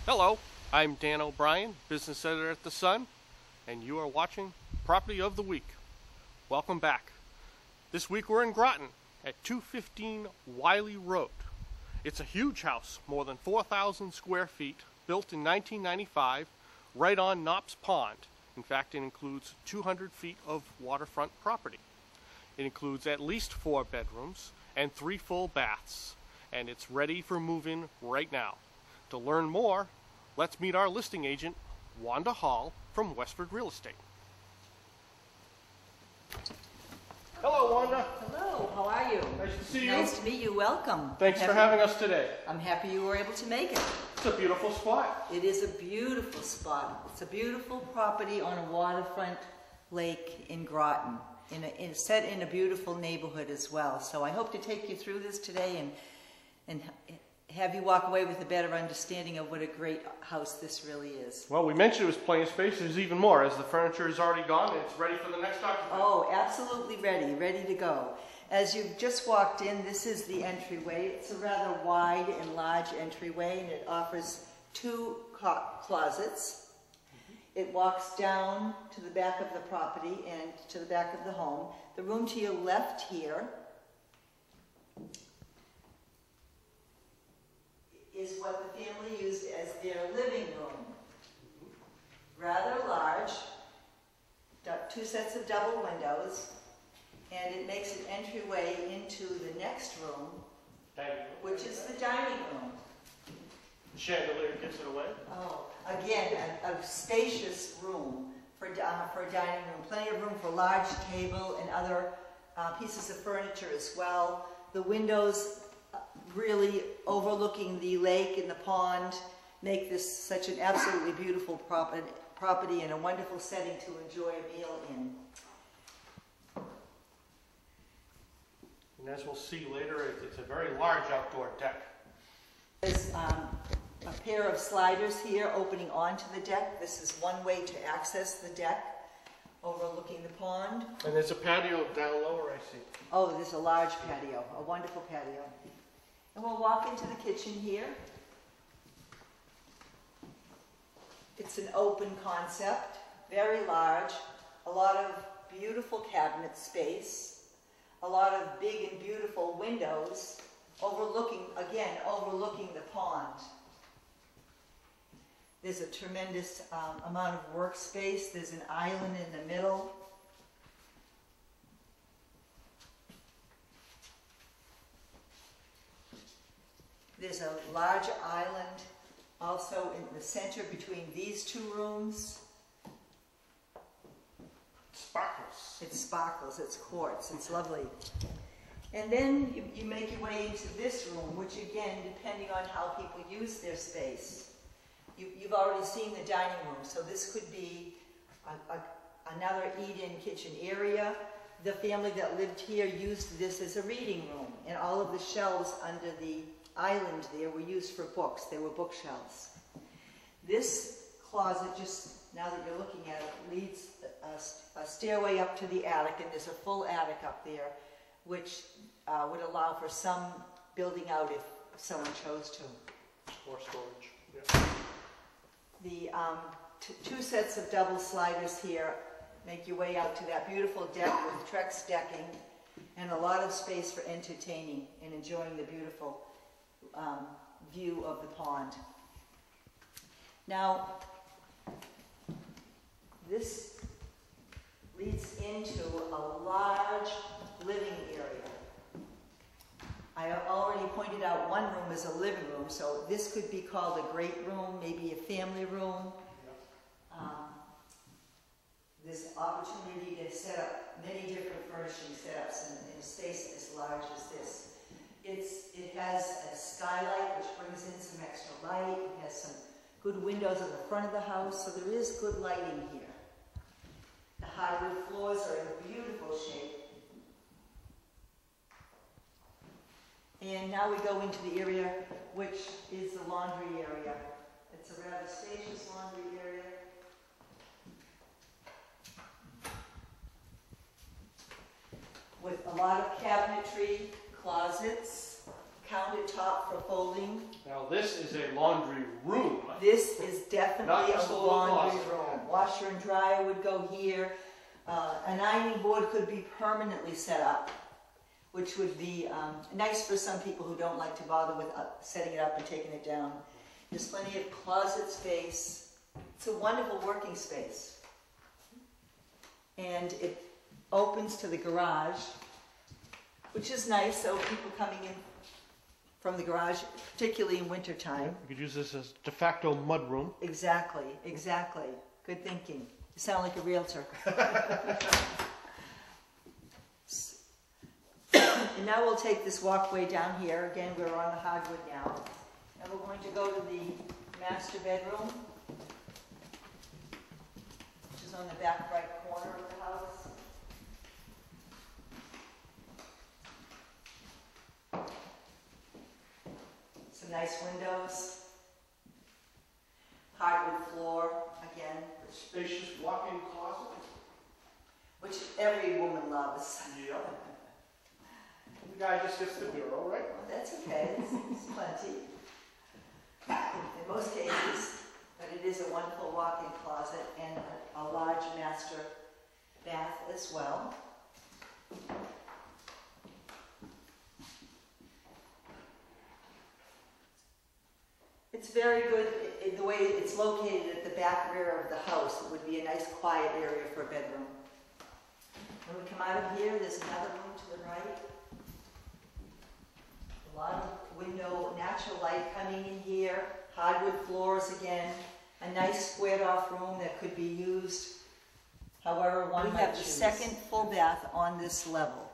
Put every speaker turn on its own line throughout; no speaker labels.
Hello, I'm Dan O'Brien, business editor at The Sun, and you are watching Property of the Week. Welcome back. This week we're in Groton at 215 Whiley Road. It's a huge house, more than 4,000 square feet, built in 1995, right on Knops Pond. In fact, it includes 200 feet of waterfront property. It includes at least 4 bedrooms and 3 full baths, and it's ready for move-in right now. To learn more, let's meet our listing agent, Wanda Hall from Westford Real Estate. Hello, Wanda.
Hello, how are you?
Nice to see you.
Nice to meet you. Welcome.
Thanks for having us today.
I'm happy you were able to make it.
It's a beautiful spot.
It is a beautiful spot. It's a beautiful property on a waterfront lake in Groton, set in a beautiful neighborhood as well. So I hope to take you through this today and have you walk away with a better understanding of what a great house this really is.
Well, we mentioned it was plenty of space. There's even more, as the furniture is already gone and it's ready for the next occupant.
Oh, absolutely ready to go. As you've just walked in, this is the entryway. It's a rather wide and large entryway, and it offers 2 closets. It walks down to the back of the property and to the back of the home. The room to your left here is what the family used as their living room. Rather large, 2 sets of double windows, and it makes an entryway into the next room, which is the dining room.
The chandelier gives it away.
Oh, again, a spacious room for a dining room. Plenty of room for a large table and other pieces of furniture as well. The windows really overlooking the lake and the pond make this such an absolutely beautiful property and a wonderful setting to enjoy a meal in.
And as we'll see later, it's a very large outdoor deck.
There's a pair of sliders here opening onto the deck. This is one way to access the deck overlooking the pond.
And there's a patio down lower, I see.
Oh, there's a large patio, a wonderful patio. And we'll walk into the kitchen here. It's an open concept, very large, a lot of beautiful cabinet space, a lot of big and beautiful windows overlooking the pond. There's a tremendous amount of workspace. There's an island in the middle. There's a large island also in the center between these 2 rooms.
Sparkles.
It sparkles, it's quartz, it's lovely. And then you make your way into this room, which again, depending on how people use their space. You've already seen the dining room, so this could be another eat-in kitchen area. The family that lived here used this as a reading room, and all of the shelves under the island there were used for books. They were bookshelves. This closet, just now that you're looking at it, leads a stairway up to the attic, and there's a full attic up there, which would allow for some building out if someone chose to.
More storage. Yeah.
The 2 sets of double sliders here make your way out to that beautiful deck with Trex decking and a lot of space for entertaining and enjoying the beautiful view of the pond. Now, this leads into a large living area. I already pointed out one room as a living room, so this could be called a great room, maybe a family room. There's opportunity to set up many different furnishing setups in a space as large as this. It has a skylight which brings in some extra light. It has some good windows at the front of the house, so there is good lighting here. The hardwood floors are in beautiful shape. And now we go into the area which is the laundry area. It's a rather spacious laundry area. With a lot of cabinetry, closets, countertop for folding.
Now this is a laundry room.
This is
Not
definitely
just
a
a little
laundry
closet.
room. Washer and dryer would go here. An ironing board could be permanently set up, which would be nice for some people who don't like to bother with setting it up and taking it down. There's plenty of closet space. It's a wonderful working space. And it opens to the garage, which is nice, so people coming in from the garage, particularly in wintertime.
You could use this as de facto mud room.
Exactly, exactly. Good thinking. You sound like a realtor. And now we'll take this walkway down here. Again, we're on the hardwood now. And we're going to go to the master bedroom, which is on the back right corner of the house. Some nice windows. Hardwood floor, again.
Spacious walk-in closet.
Which every woman loves.
Yeah. The guy just gets the bureau, right?
Well, that's okay, it's plenty. In most cases, but it is a wonderful walk-in closet and a large master bath as well. It's very good, the way it's located at the back rear of the house. It would be a nice quiet area for a bedroom. When we come out of here, there's another room to the right. A lot of window, natural light coming in here, hardwood floors again, a nice squared off room that could be used however one might choose. We have the second full bath on this level.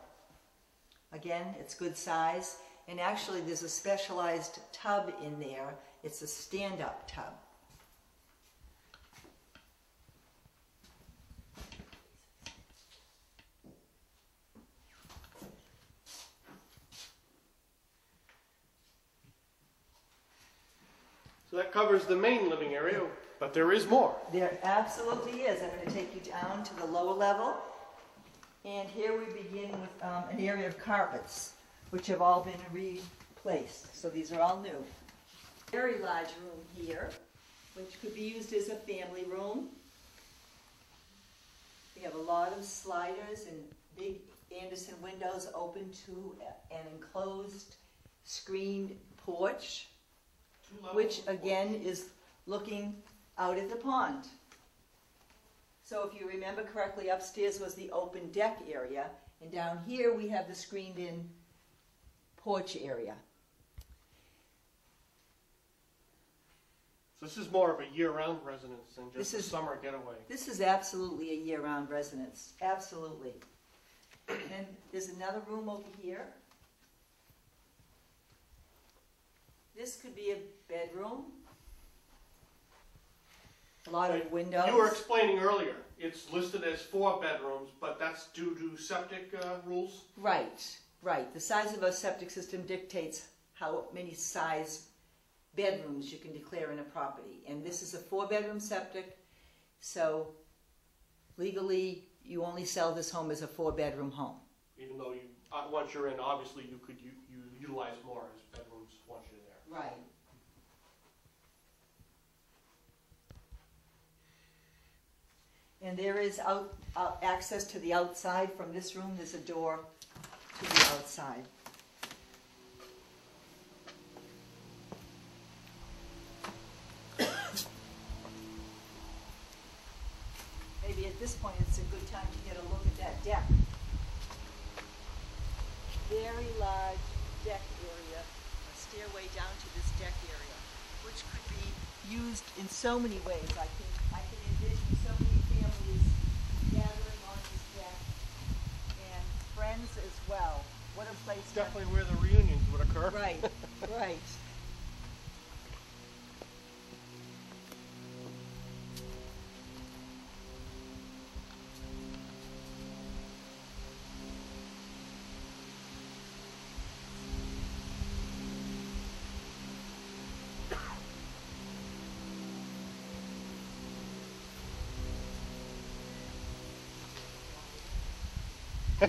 Again, it's good size, and actually there's a specialized tub in there. It's a stand-up tub.
So that covers the main living area, but there is more.
There absolutely is. I'm going to take you down to the lower level. And here we begin with an area of carpets, which have all been replaced. So these are all new. Very large room here, which could be used as a family room. We have a lot of sliders and big Anderson windows open to an enclosed screened porch, which again is looking out at the pond. So if you remember correctly, upstairs was the open deck area, and down here we have the screened in porch area.
So this is more of a year-round residence than just a summer getaway.
This is absolutely a year-round residence, absolutely. And there's another room over here. This could be a bedroom. A lot of windows.
You were explaining earlier, it's listed as 4 bedrooms, but that's due to septic rules?
Right, right. The size of a septic system dictates how many size bedrooms you can declare in a property. And this is a 4-bedroom septic, so legally you only sell this home as a 4-bedroom home. Even
though you, once you're in, obviously you could you utilize more as bedrooms once you're there.
Right. And there is access to the outside from this room. There's a door to the outside. Maybe at this point it's a good time to get a look at that deck. Very large deck area, a stairway down to this deck area, which could be used in so many ways. I can envision so many families gathering on this deck, and friends as well. What a place!
It's definitely where the reunions would occur.
Right, right.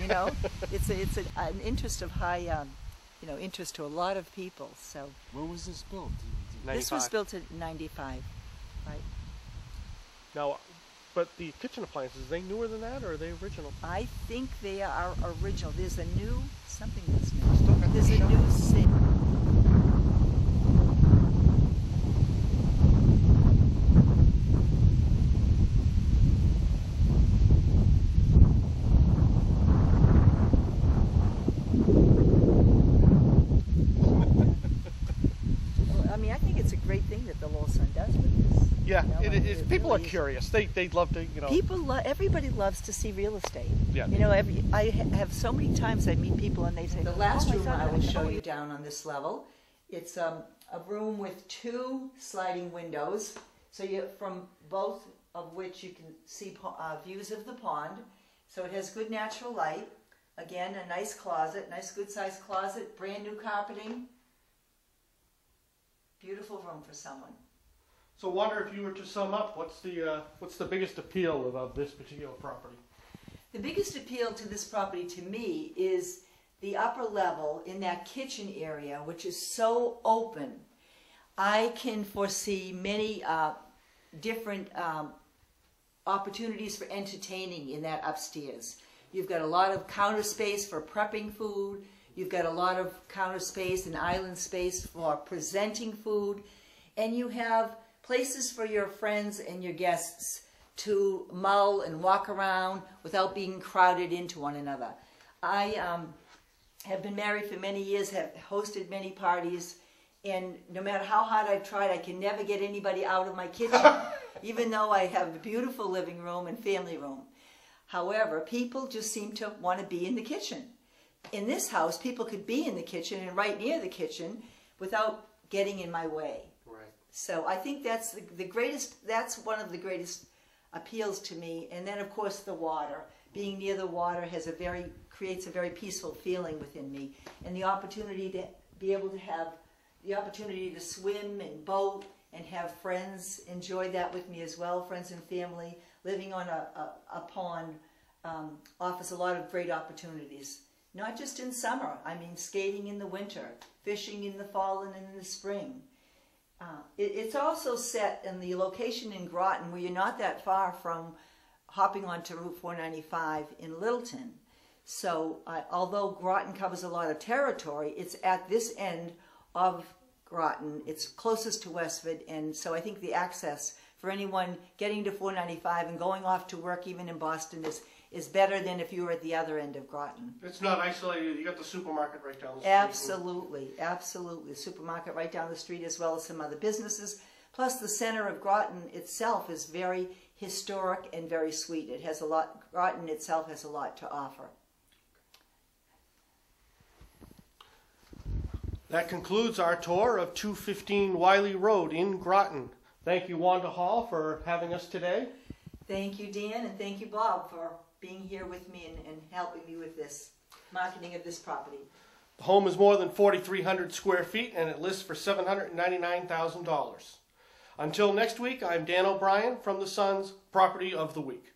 You know, it's an interest of high interest to a lot of people. So
When was this built?
this was built in '95, right?
Now, but the kitchen appliances, are they newer than that, or are they original?
I think they are original. There's a new something that's
Still
new.
got
There's
the
a
shop.
new sink. Well, I mean, I think it's a great thing that the Lowell Sun does with this.
Yeah,
You know,
it is. People
really
are
is.
curious. They'd love to,
Everybody loves to see real estate.
Yeah.
I have so many times I meet people and they say, the last
"Oh my
room
God,
I will
I
show
know
you
you."
down on this level. It's a room with 2 sliding windows, so from both of which you can see views of the pond. So it has good natural light. Again, a nice closet, nice good sized closet, brand new carpeting. Beautiful room for someone.
So, wonder if you were to sum up, what's the biggest appeal of this particular property?
The biggest appeal to this property to me is the upper level in that kitchen area, which is so open. I can foresee many different opportunities for entertaining in that upstairs. You've got a lot of counter space for prepping food. You've got a lot of counter space and island space for presenting food. And you have places for your friends and your guests to mull and walk around without being crowded into one another. I have been married for many years, have hosted many parties, and no matter how hard I've tried, I can never get anybody out of my kitchen, even though I have a beautiful living room and family room. However, people just seem to want to be in the kitchen. In this house, people could be in the kitchen and right near the kitchen without getting in my way.
Right.
So I think that's the greatest, that's one of the greatest appeals to me. And then of course the water. Being near the water creates a very peaceful feeling within me. And the opportunity to be able to have the opportunity to swim and boat and have friends enjoy that with me as well, friends and family. Living on a pond offers a lot of great opportunities. Not just in summer, I mean skating in the winter, fishing in the fall and in the spring. It's also set in the location in Groton where you're not that far from hopping onto Route 495 in Littleton. So although Groton covers a lot of territory, it's at this end of Groton. It's closest to Westford, and so I think the access for anyone getting to 495 and going off to work even in Boston is better than if you were at the other end of Groton.
It's not isolated. You got the supermarket right down the street.
Absolutely, absolutely. The supermarket right down the street as well as some other businesses. Plus the center of Groton itself is very historic and very sweet. It has a lot, Groton itself has a lot to offer.
That concludes our tour of 215 Whiley Road in Groton. Thank you, Wanda Hall, for having us today.
Thank you, Dan, and thank you, Bob, for being here with me and helping me with this marketing of this property.
The home is more than 4,300 square feet, and it lists for $799,000. Until next week, I'm Dan O'Brien from the Sun's Property of the Week.